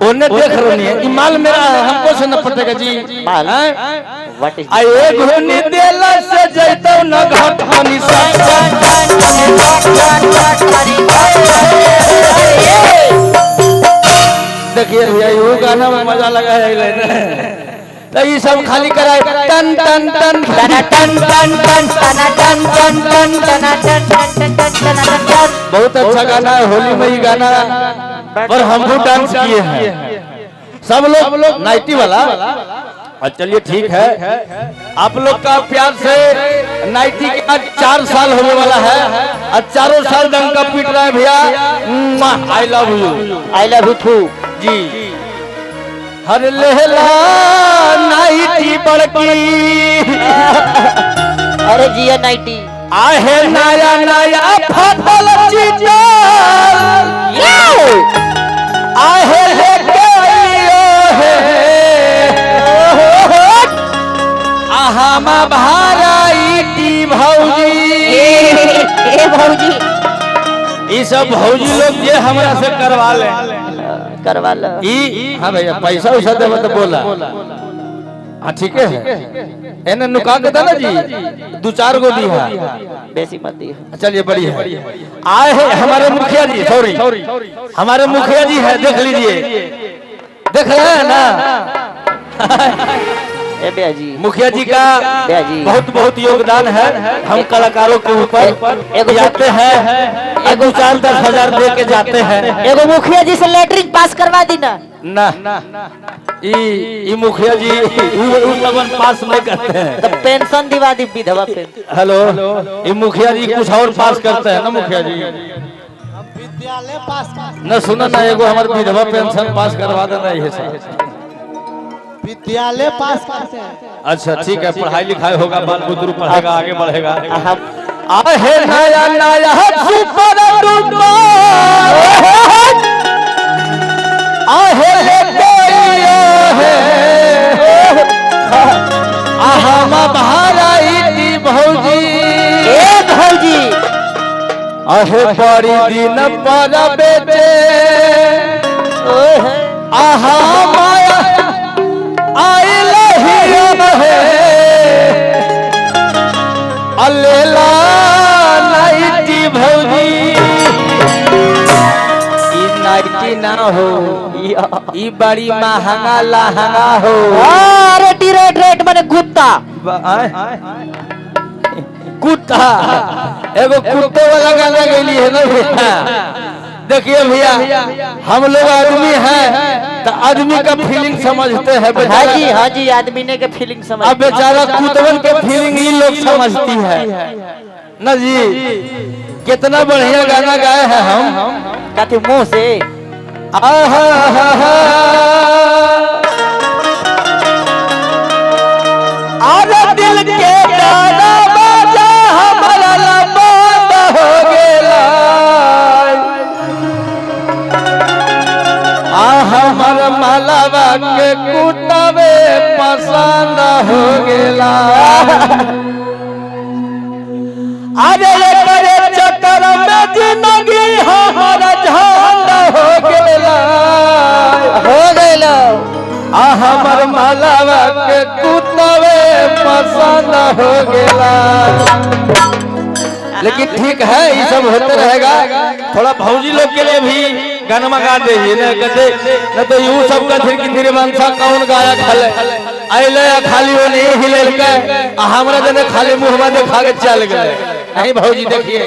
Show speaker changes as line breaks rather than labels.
उन्हें देख रही है माल मेरा हमको से न पटेगा जी
माल
आए घोनी देला से जैतो न घाट हनी देखिए भैया ये गाना में मजा लगा है तो ये सब खाली कराए टन टन टन टन टन टन टन टन टन टन बहुत अच्छा गाना है होली में ये गाना पर हम भी डांस किए हैं सब लोग नाइटी वाला चलिए ठीक है आप लोग का प्यार से नाइटी के आज 4 साल होने वाला है और 4 साल डंका पीट रहा है भैया आई लव यू टू जी हर लेहला नाइटी बड़की
अरे जिया नाइटी
आहे नया नया फटल चीज आहे लेके आइयो है आहामा भाराईटी भौजी
ए भौजी
ये सब भौजी लोग ये हमरा से करवा ले हाँ भैया पैसा उसा देवे तो बोला हाँ ठीक है एने नुका के ना जी 2-4 गो दी है
बेसी मत दी
चलिए बढ़िया आए हैं हमारे मुखिया जी सॉरी हमारे मुखिया जी है देख लीजिए देख रहे हैं ना
जी
मुखिया जी का बहुत बहुत योगदान है हम कलाकारों के ऊपर जाते हैं 2-4-10 हजार दे के जाते हैं
एगो मुखिया जी से लेटरिन पास करवा दी ना
ई मुखिया जी लगन पास नहीं करते हैं
तो पेंशन दिवा दी विधवा पेंशन
हेलो ये मुखिया जी कुछ और पास करते हैं ना मुखिया जी
विद्यालय पास
न सुना ना एगो हमारे विधवा पेंशन पास करवा देना है
विद्यालय पास करते हैं
अच्छा ठीक है पढ़ाई लिखाई होगा बाल बुजुर्ग पढ़ेगा आगे बढ़ेगा आहे नया नया सुपर डुपर आहे लेके आइयो है आहामा भाराईटी भौजी
ए भौजी
आहे बड़ी दिन पर बेटे आहा माया आई लहियो है अल्लेला नाइटी भौजी ई नाइटी ना हो ई बड़ी महंगा लहंगा हो
रेट माने कुत्ता
कुत्ता एगो कुत्ते वाला गाना गैली है ना भैया देखिए भैया हम लोग आदमी हैं तो आदमी का फीलिंग समझते हैं
हाँ जी आदमी ने के फीलिंग समझ
अब बेचारा कुतवन के फीलिंग ही लोग समझती है ना जी कितना बढ़िया गाना गाए हैं हम
कहते मुंह से
आरे दिल के गाना बाजा हमारा लंबा हो गेला हमर मालावा के कुटवे पसंद हो गेला अरे करे चक्कर में जिंदगी हमारा झंड हो गेला हमर मालावा के कुटवे पसंद हो गेला लेकिन ठीक है ये सब होते रहेगा थोड़ा भौजी लोग के लिए भी गाना गा दीजिए न तो यूं सब का धीरे मनसा कौन गाया खाले आइले खाली वो नहीं हिले के हमरा जने खाली मुंह में देखा के चल गए नहीं भौजी देखिए